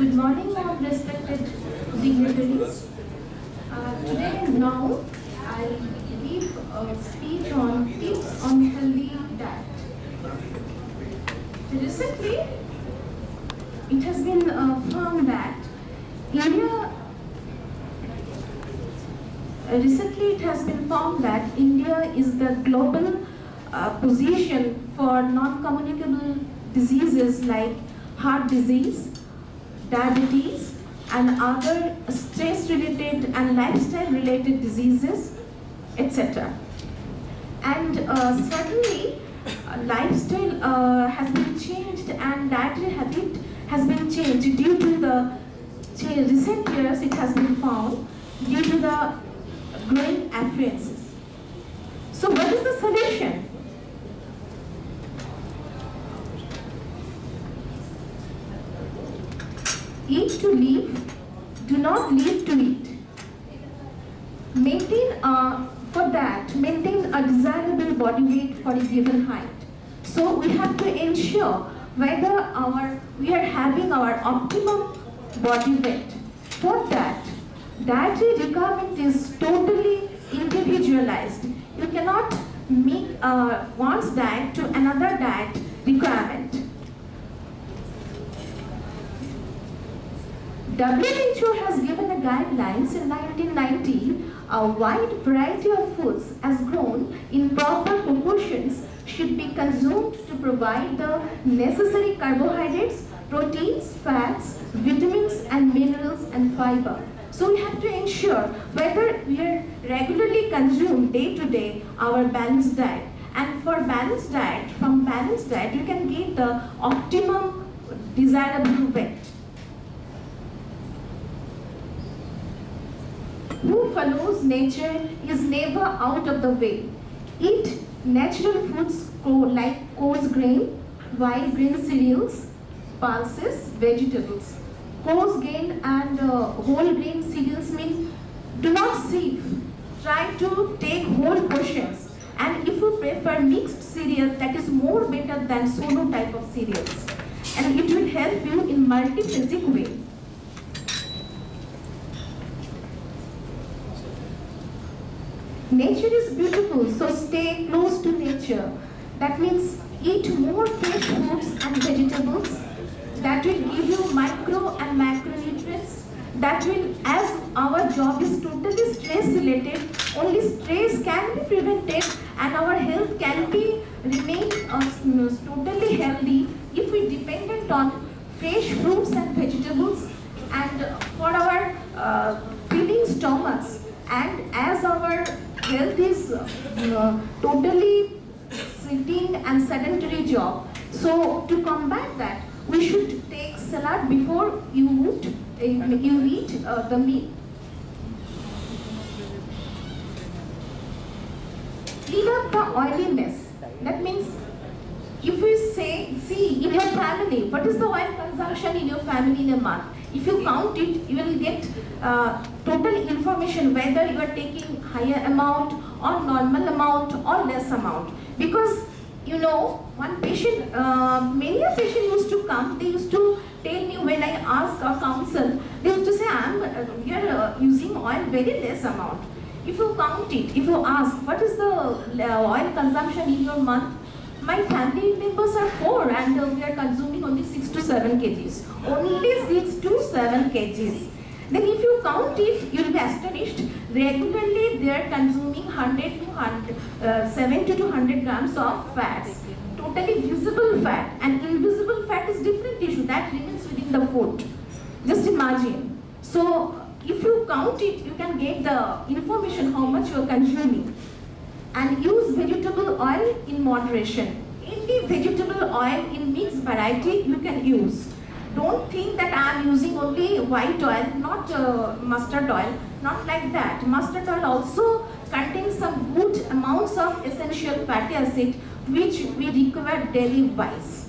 Good morning, respected dignitaries. Today now I give a speech on tips on healthy diet. Recently, it has been found that India is the global position for non-communicable diseases like heart disease, diabetes, and other stress-related and lifestyle-related diseases, etc. And certainly, lifestyle has been changed and dietary habit has been changed due to the recent years. It has been found due to the growing affluences. So, what is the solution? Eat to live, do not live to eat. Maintain a desirable body weight for a given height. So we have to ensure whether we are having our optimum body weight. For that, dietary requirement is totally individualized. You cannot make one's diet to another diet requirement. WHO has given a guidelines in 1990. A wide variety of foods, as grown in proper proportions, should be consumed to provide the necessary carbohydrates, proteins, fats, vitamins and minerals and fiber. So we have to ensure whether we are regularly consume day to day our balanced diet. And for balanced diet, from balanced diet you can get the optimum desirable weight. Who follows nature is never out of the way. Eat natural foods like coarse grain, wild grain cereals, pulses, vegetables. Coarse grain and whole grain cereals mean do not sieve. Try to take whole portions. And if you prefer mixed cereal, that is more better than solo type of cereals. And it will help you in multiphasic way. Nature is beautiful, so stay close to nature. That means eat more fresh fruits and vegetables. That will give you micro and macronutrients. That will, as our job is totally stress related, only stress can be prevented and our health can be remain totally healthy if we dependent on fresh fruits and vegetables and for our filling stomachs. And as our health is totally sitting and sedentary job, so to combat that, we should take salad before you eat the meal. Clean up the oiliness. That means if we see in your family, what is the oil consumption in your family in a month? If you count it, you will get total information whether you are taking higher amount or normal amount or less amount. Because you know, one patient, many a patient used to come, they used to tell me when I ask or counsel, they used to say, we are using oil very less amount. If you count it, if you ask, what is the oil consumption in your month? My family members are 4 and we are consuming only 6 to 7 kgs. Only 6 to 7 kgs. Then if you count it, you will be astonished. Regularly they are consuming 70 to 100 grams of fats. Totally visible fat, and invisible fat is different issue that remains within the food. Just imagine. So if you count it, you can get the information how much you are consuming. And use vegetable oil in moderation. Any vegetable oil in mixed variety you can use. Don't think that I am using only white oil, not mustard oil. Not like that. Mustard oil also contains some good amounts of essential fatty acid which we require daily wise.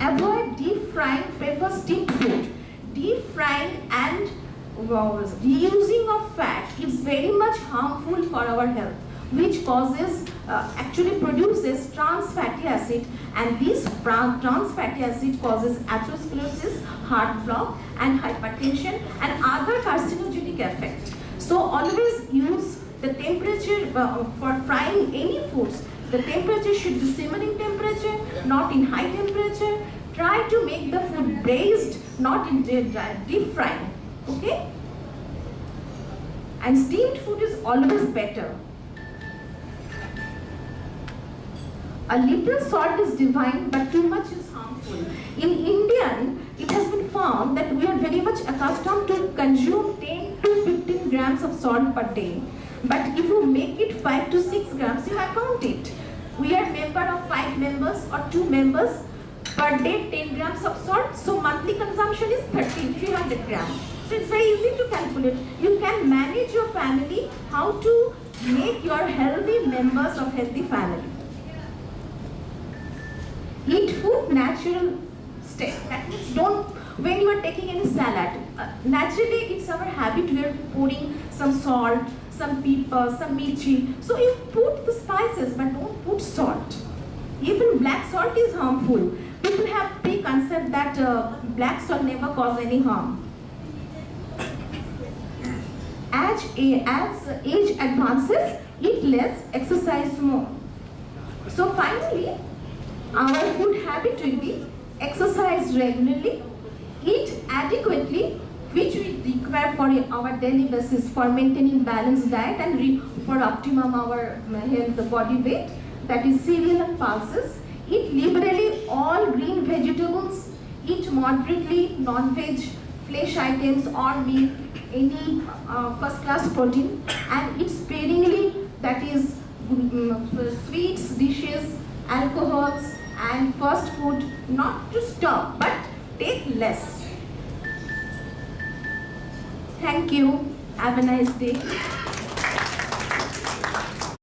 Avoid deep frying, prefer steamed food. Deep frying and reusing of fat is very much harmful for our health, which causes, actually produces trans fatty acid, and this trans fatty acid causes atherosclerosis, heart block and hypertension and other carcinogenic effects. So always use the temperature for frying any foods. The temperature should be simmering temperature, not in high temperature. Try to make the food braised, not in deep frying. Okay? And steamed food is always better. A little salt is divine, but too much is harmful. In Indian, it has been found that we are very much accustomed to consume 10 to 15 grams of salt per day. But if you make it 5 to 6 grams, you account it. We are member of 5 members or 2 members per day 10 grams of salt. So monthly consumption is 300 grams. So it's very easy to calculate. You can manage your family how to make your healthy members of healthy family. Eat food natural state. That means when you are taking any salad, naturally it's our habit, we are pouring some salt, some pepper, some mirchi. So you put the spices but don't put salt. Even black salt is harmful. People have preconceived that black salt never cause any harm. As age advances, eat less, exercise more. So finally, our food habit will be exercise regularly, eat adequately, which we require for our daily basis for maintaining balanced diet and for optimum our health body weight, that is cereal and pulses. Eat liberally all green vegetables, eat moderately non-veg, flesh items or meat, any first-class protein, and eat sparingly, that is sweets, dishes, alcohols, and fast food, not to stop but take less. Thank you. Have a nice day.